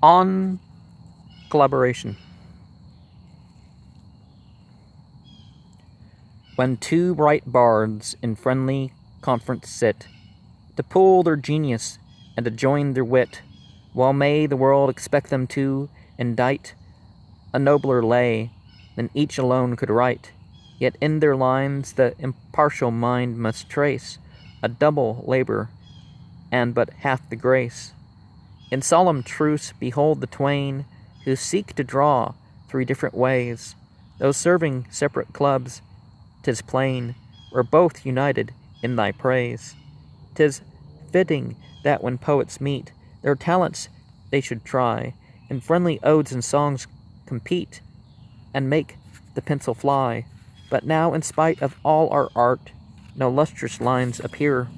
On collaboration. When two bright bards in friendly conference sit, to pool their genius and to join their wit, well may the world expect them to indite a nobler lay than each alone could write. Yet in their lines the impartial mind must trace a double labor and but half the grace. In solemn truce behold the twain who seek to draw three different ways, though serving separate clubs. 'Tis plain we're both united in thy praise. 'Tis fitting that when poets meet, their talents they should try, in friendly odes and songs compete, and make the pencil fly. But now, in spite of all our art, no lustrous lines appear.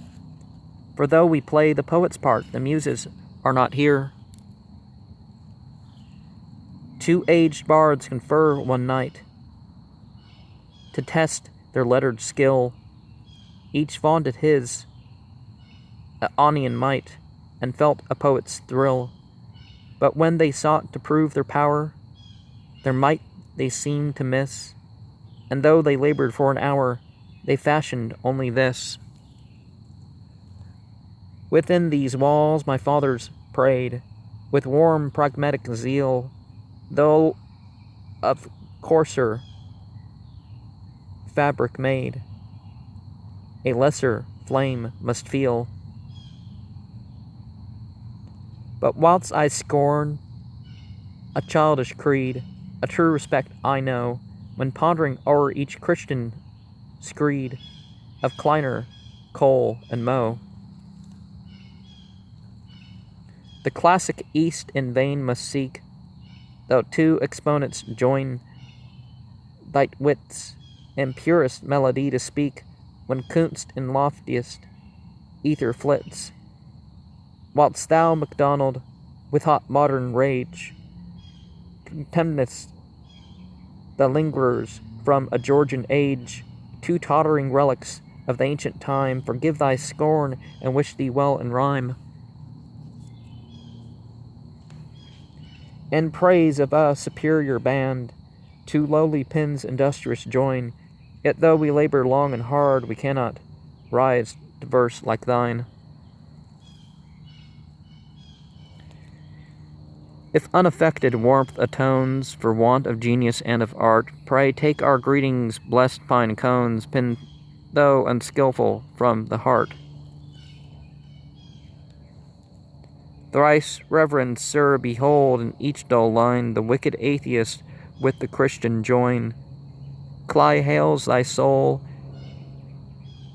For though we play the poet's part, the muses are not here. Two aged bards confer one night to test their lettered skill. Each vaunted his Aeonian might, and felt a poet's thrill. But when they sought to prove their power, their might they seemed to miss, and though they labored for an hour, they fashioned only this. Within these walls my fathers prayed, with warm pragmatic zeal, though of coarser fabric made, a lesser flame must feel. But whilst I scorn a childish creed, a true respect I know, when pondering o'er each Christian screed of Kleiner, Cole, and Moe. The classic East in vain must seek, though two exponents join thy wits and purest melody to speak, when Kunst in loftiest ether flits, whilst thou, MacDonald, with hot modern rage, contemnest the lingerers from a Georgian age, two tottering relics of the ancient time. Forgive thy scorn and wish thee well in rhyme. In praise of a superior band, two lowly pens industrious join, yet though we labor long and hard, we cannot rise to verse like thine. If unaffected warmth atones for want of genius and of art, pray take our greetings, blessed pine cones, penned though unskilful from the heart. Thrice reverend sir, behold in each dull line the wicked atheist with the Christian join. Cly hails thy soul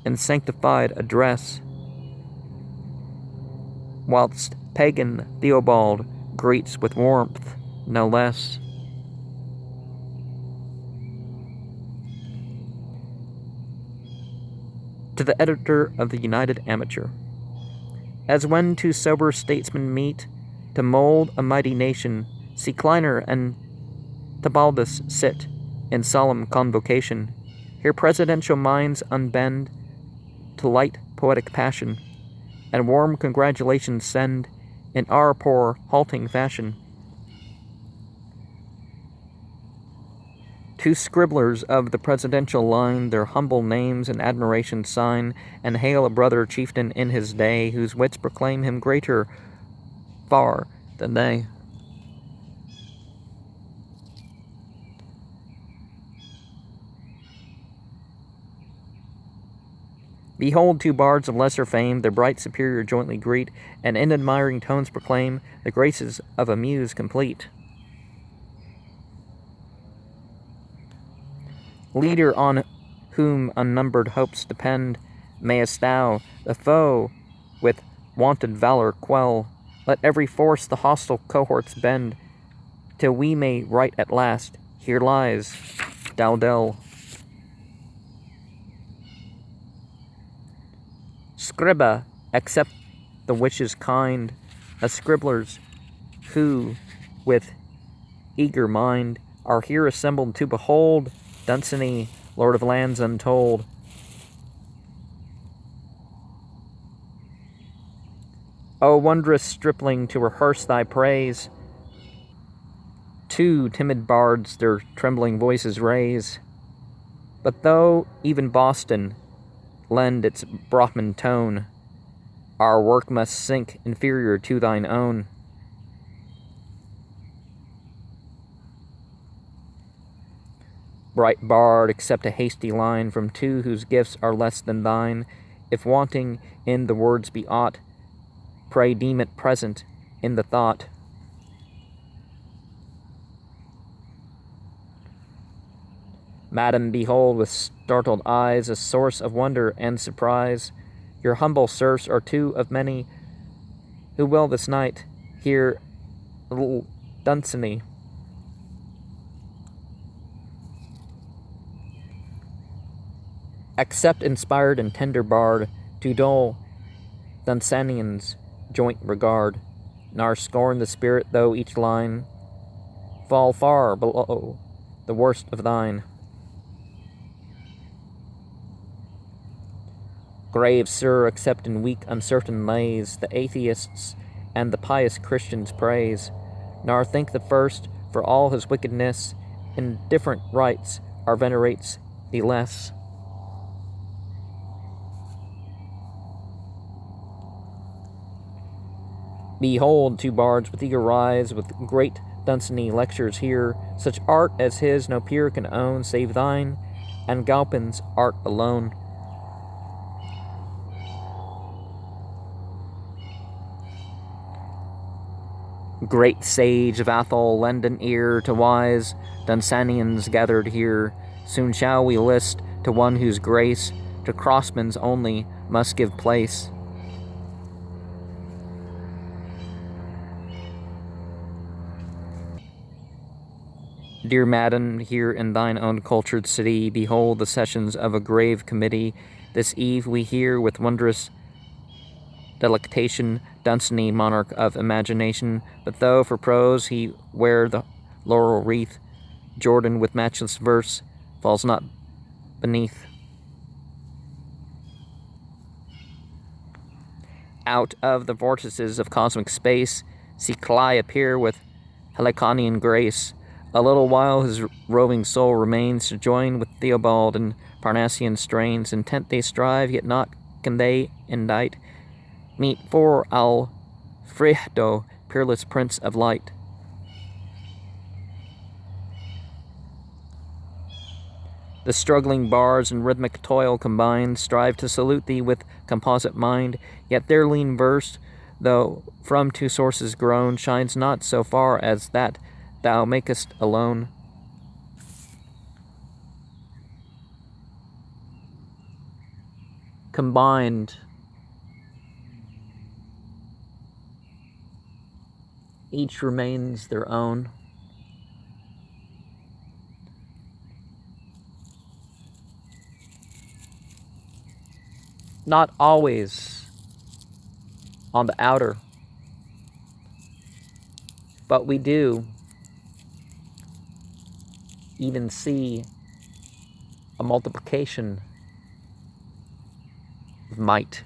in sanctified address, whilst pagan Theobald greets with warmth no less. To the editor of the United Amateur. As when two sober statesmen meet to mold a mighty nation, see Kleiner and Tabaldus sit in solemn convocation. Here presidential minds unbend to light poetic passion, and warm congratulations send in our poor halting fashion. Two scribblers of the presidential line their humble names and admiration sign, and hail a brother chieftain in his day, whose wits proclaim him greater far than they. Behold two bards of lesser fame, their bright superior jointly greet, and in admiring tones proclaim the graces of a muse complete. Leader on whom unnumbered hopes depend, mayest thou the foe with wonted valor quell. Let every force the hostile cohorts bend, till we may write at last, here lies Dowdell. Scriba, accept the wishes kind of scribblers who, with eager mind, are here assembled to behold Dunsany, Lord of lands untold. O wondrous stripling, to rehearse thy praise, Two timid bards their trembling voices raise, but though even Boston lend its Brahmin tone, our work must sink inferior to thine own. Bright bard, accept a hasty line from two whose gifts are less than thine. If wanting in the words be aught, pray deem it present in the thought. Madam, behold with startled eyes a source of wonder and surprise. Your humble serfs are two of many who will this night hear a little Dunsany. Accept inspired and tender bard, to dull Dunsanians joint regard, nor scorn the spirit though each line fall far below the worst of thine. Grave sir, accept in weak uncertain lays the atheists and the pious Christians praise, nor think the first for all his wickedness in different rites are venerates the less. Behold, two bards with eager eyes, with great Dunsany lectures hear, such art as his no peer can own, save thine and Galpin's art alone. Great sage of Athol, lend an ear to wise Dunsanians gathered here. Soon shall we list to one whose grace to crossmen's only must give place. Dear madam, here in thine own cultured city, behold the sessions of a grave committee. This eve we hear with wondrous delectation Dunsany, monarch of imagination, but though for prose he wear the laurel wreath, Jordan with matchless verse falls not beneath. Out of the vortices of cosmic space, see Cly appear with Heliconian grace. A little while his roving soul remains to join with Theobald in Parnassian strains. Intent they strive, yet not can they indite meet for Alfredo, peerless prince of light. The struggling bars in rhythmic toil combined strive to salute thee with composite mind, yet their lean verse, though from two sources grown, shines not so far as that thou makest alone. Combined, each remains their own. Not always on the outer, but we do even see a multiplication of might.